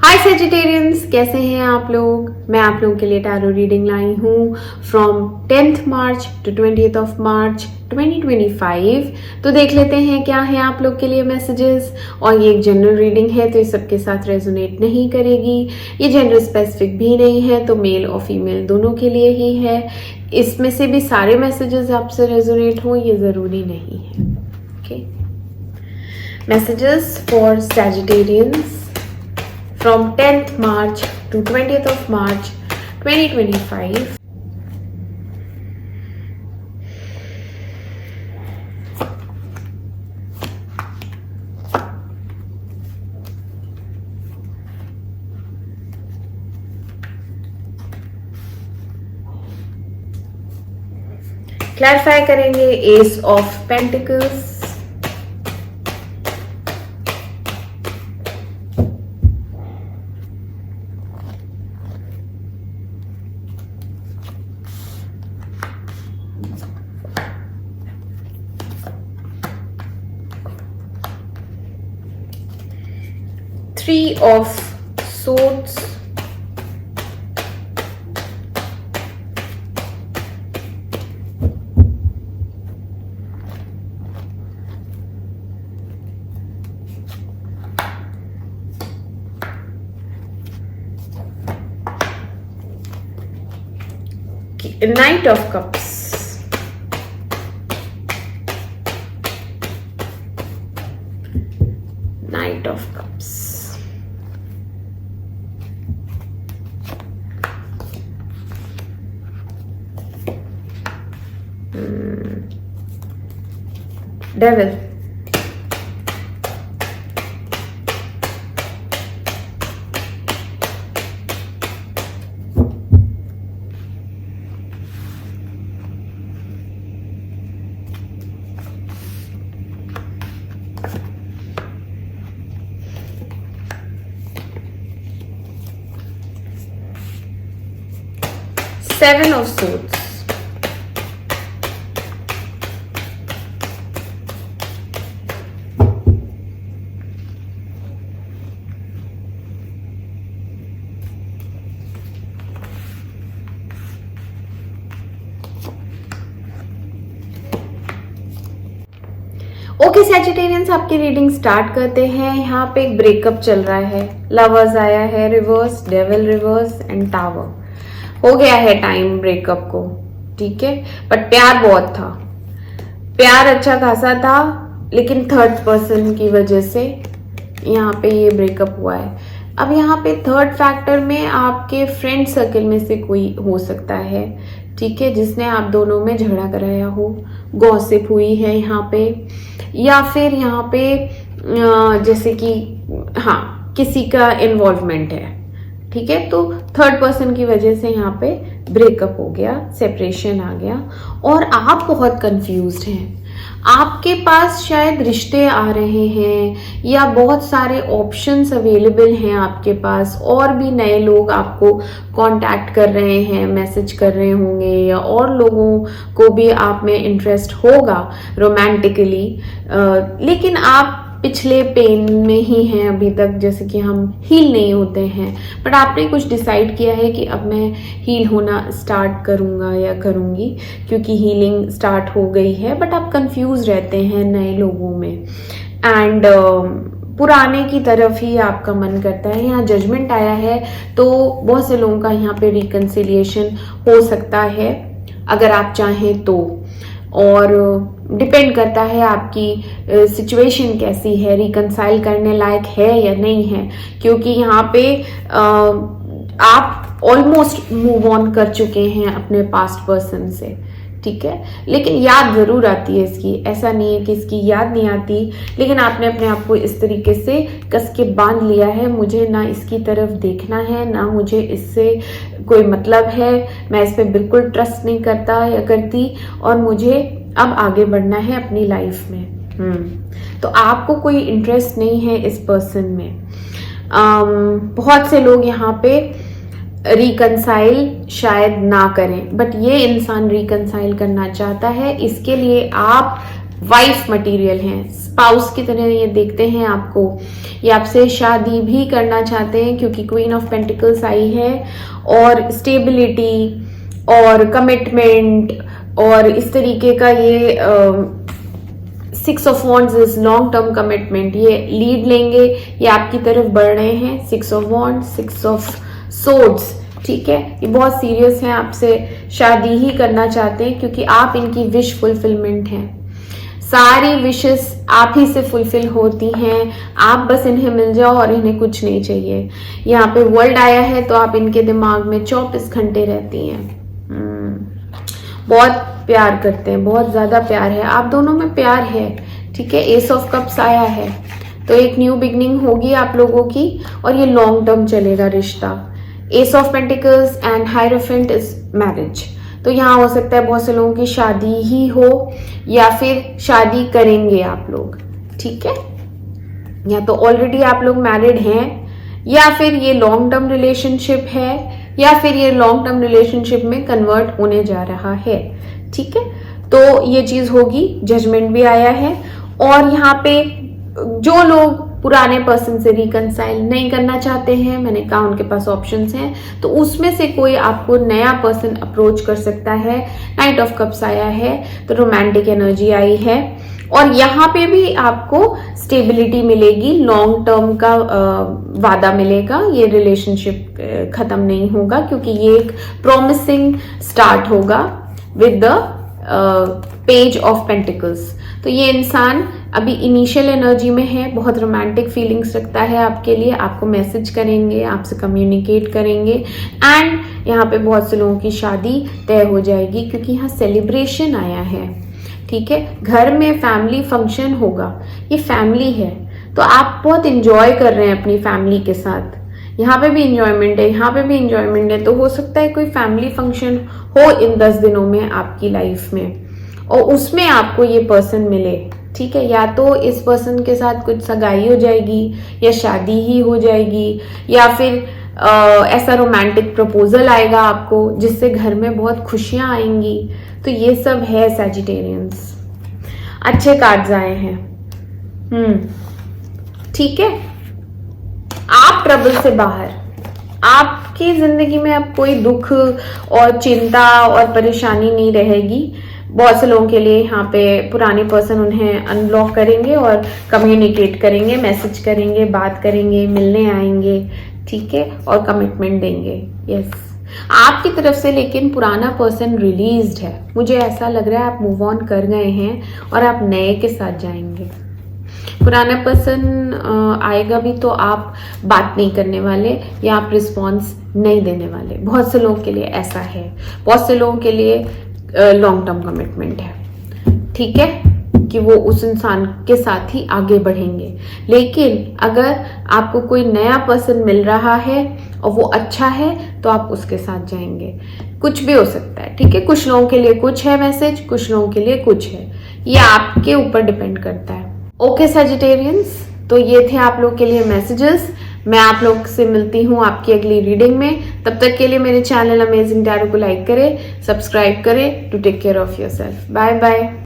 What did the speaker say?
हाय Sagittarians, कैसे हैं आप लोग। मैं आप लोगों के लिए टैरो रीडिंग लाई हूँ from 10th March two 20th of March 2025। तो देख लेते हैं क्या है आप लोग के लिए मैसेजेस। और ये एक जनरल रीडिंग है तो ये सबके साथ रेजोनेट नहीं करेगी। ये जेंडर स्पेसिफिक भी नहीं है, तो मेल और फीमेल दोनों के लिए ही है। इसमें से भी सारे मैसेजेस आपसे रेजोनेट हों ये ज़रूरी नहीं है। Okay, messages for Sagittarians from 10th March to 20th of March 2025. Clarify करेंगे ace of pentacles, Three of Swords, Knight of Cups, Knight of Cups, Devil, Seven of Swords, okay Sagittarians, आपकी reading start करते हैं। यहाँ पे एक breakup चल रहा है, लवर्स आया है reverse, devil reverse and tower. हो गया है टाइम ब्रेकअप को, ठीक है। बट प्यार बहुत था, प्यार अच्छा खासा था, लेकिन थर्ड पर्सन की वजह से यहाँ पे ये ब्रेकअप हुआ है। अब यहाँ पे थर्ड फैक्टर में आपके फ्रेंड सर्कल में से कोई हो सकता है, ठीक है, जिसने आप दोनों में झगड़ा कराया हो, गॉसिप हुई है यहाँ पे, या फिर यहाँ पे जैसे कि हाँ किसी का इन्वॉल्वमेंट है, ठीक है। तो थर्ड पर्सन की वजह से यहाँ पे ब्रेकअप हो गया, सेपरेशन आ गया और आप बहुत कंफ्यूज्ड हैं। आपके पास शायद रिश्ते आ रहे हैं या बहुत सारे ऑप्शंस अवेलेबल हैं आपके पास, और भी नए लोग आपको कांटेक्ट कर रहे हैं, मैसेज कर रहे होंगे, या और लोगों को भी आप में इंटरेस्ट होगा रोमांटिकली, लेकिन आप पिछले पेन में ही हैं अभी तक, जैसे कि हम हील नहीं होते हैं। बट आपने कुछ डिसाइड किया है कि अब मैं हील होना स्टार्ट करूँगा या करूँगी, क्योंकि हीलिंग स्टार्ट हो गई है। बट आप कंफ्यूज रहते हैं नए लोगों में, एंड पुराने की तरफ ही आपका मन करता है। यहाँ जजमेंट आया है, तो बहुत से लोगों का यहाँ पे रिकन्सिलिएशन हो सकता है अगर आप चाहें तो, और डिपेंड करता है आपकी सिचुएशन कैसी है, रिकंसाइल करने लायक है या नहीं है, क्योंकि यहाँ पे आप ऑलमोस्ट मूव ऑन कर चुके हैं अपने पास्ट पर्सन से, ठीक है। लेकिन याद जरूर आती है इसकी, ऐसा नहीं है कि इसकी याद नहीं आती, लेकिन आपने अपने आप को इस तरीके से कस के बांध लिया है, मुझे ना इसकी तरफ देखना है, ना मुझे इससे कोई मतलब है, मैं इस पर बिल्कुल ट्रस्ट नहीं करता या करती, और मुझे अब आगे बढ़ना है अपनी लाइफ में। तो आपको कोई इंटरेस्ट नहीं है इस पर्सन में। बहुत से लोग यहाँ पे रिकंसाइल शायद ना करें, बट ये इंसान रिकंसाइल करना चाहता है। इसके लिए आप वाइफ मटेरियल हैं, स्पाउस की तरह ये देखते हैं आपको, ये आपसे शादी भी करना चाहते हैं क्योंकि क्वीन ऑफ पेंटिकल्स आई है, और स्टेबिलिटी और कमिटमेंट और इस तरीके का ये 6 of wands is long term commitment, ये लीड लेंगे, ये आपकी तरफ बढ़ रहे हैं। 6 ऑफ वॉन्ड्स, 6 ऑफ सोर्ड्स, ठीक है, ये बहुत सीरियस हैं, आपसे शादी ही करना चाहते हैं क्योंकि आप इनकी विश फुलफिलमेंट हैं। सारी विशेस आप ही से फुलफिल होती हैं, आप बस इन्हें मिल जाओ और इन्हें कुछ नहीं चाहिए। यहाँ पे वर्ल्ड आया है तो आप इनके दिमाग में 24 घंटे रहती हैं। बहुत प्यार करते हैं, बहुत ज्यादा प्यार है, आप दोनों में प्यार है, ठीक है। एस ऑफ कप्स आया है तो एक न्यू बिगनिंग होगी आप लोगों की और ये लॉन्ग टर्म चलेगा रिश्ता। S of pentacles and hierophant is marriage, तो यहाँ हो सकता है बहुत से लोगों की शादी ही हो या फिर शादी करेंगे आप लोग, ठीक है। या तो ऑलरेडी आप लोग मैरिड हैं या फिर ये लॉन्ग टर्म रिलेशनशिप है या फिर ये लॉन्ग टर्म रिलेशनशिप में कन्वर्ट होने जा रहा है, ठीक है। तो ये चीज होगी, जजमेंट भी आया है। और यहाँ पे जो लोग पुराने पर्सन से रिकंसाइल नहीं करना चाहते हैं, मैंने कहा उनके पास ऑप्शंस हैं, तो उसमें से कोई आपको नया पर्सन अप्रोच कर सकता है। नाइट ऑफ कप्स आया है तो रोमांटिक एनर्जी आई है और यहाँ पे भी आपको स्टेबिलिटी मिलेगी, लॉन्ग टर्म का वादा मिलेगा, ये रिलेशनशिप खत्म नहीं होगा क्योंकि ये एक प्रॉमिसिंग स्टार्ट होगा with the page of pentacles. तो ये इंसान अभी इनिशियल एनर्जी में है, बहुत रोमांटिक फीलिंग्स रखता है आपके लिए, आपको मैसेज करेंगे, आपसे कम्युनिकेट करेंगे एंड यहाँ पे बहुत से लोगों की शादी तय हो जाएगी क्योंकि यहाँ सेलिब्रेशन आया है, ठीक है। घर में फैमिली फंक्शन होगा, ये फैमिली है तो आप बहुत इंजॉय कर रहे हैं अपनी फैमिली के साथ। यहाँ पे भी इंजॉयमेंट है, यहाँ पे भी इंजॉयमेंट है, तो हो सकता है कोई फैमिली फंक्शन हो इन 10 दिनों में आपकी लाइफ में और उसमें आपको ये पर्सन मिले, ठीक है। या तो इस पर्सन के साथ कुछ सगाई हो जाएगी या शादी ही हो जाएगी या फिर ऐसा रोमांटिक प्रपोजल आएगा आपको जिससे घर में बहुत खुशियां आएंगी। तो ये सब है सैजिटेरियंस, अच्छे कार्ड्स आए हैं, ठीक है। आप ट्रबल से बाहर, आपकी जिंदगी में अब कोई दुख और चिंता और परेशानी नहीं रहेगी। बहुत से लोगों के लिए यहाँ पे पुराने पर्सन उन्हें अनब्लॉक करेंगे और कम्युनिकेट करेंगे, मैसेज करेंगे, बात करेंगे, मिलने आएंगे, ठीक है, और कमिटमेंट देंगे। यस, आपकी तरफ से लेकिन पुराना पर्सन रिलीज्ड है, मुझे ऐसा लग रहा है आप मूव ऑन कर गए हैं और आप नए के साथ जाएंगे। पुराना पर्सन आएगा भी तो आप बात नहीं करने वाले या आप रिस्पॉन्स नहीं देने वाले। बहुत से लोगों के लिए ऐसा है, बहुत से लोगों के लिए लॉन्ग टर्म कमिटमेंट है, ठीक है, कि वो उस इंसान के साथ ही आगे बढ़ेंगे। लेकिन अगर आपको कोई नया पर्सन मिल रहा है और वो अच्छा है तो आप उसके साथ जाएंगे। कुछ भी हो सकता है, ठीक है। कुछ लोगों के लिए कुछ है मैसेज, कुछ लोगों के लिए कुछ है, ये आपके ऊपर डिपेंड करता है। ओके सजिटेरियंस, तो ये थे आप लोग के लिए मैसेजेस। मैं आप लोग से मिलती हूँ आपकी अगली रीडिंग में। तब तक के लिए मेरे चैनल अमेजिंग टैरो को लाइक करें, सब्सक्राइब करें to take care of yourself. Bye bye.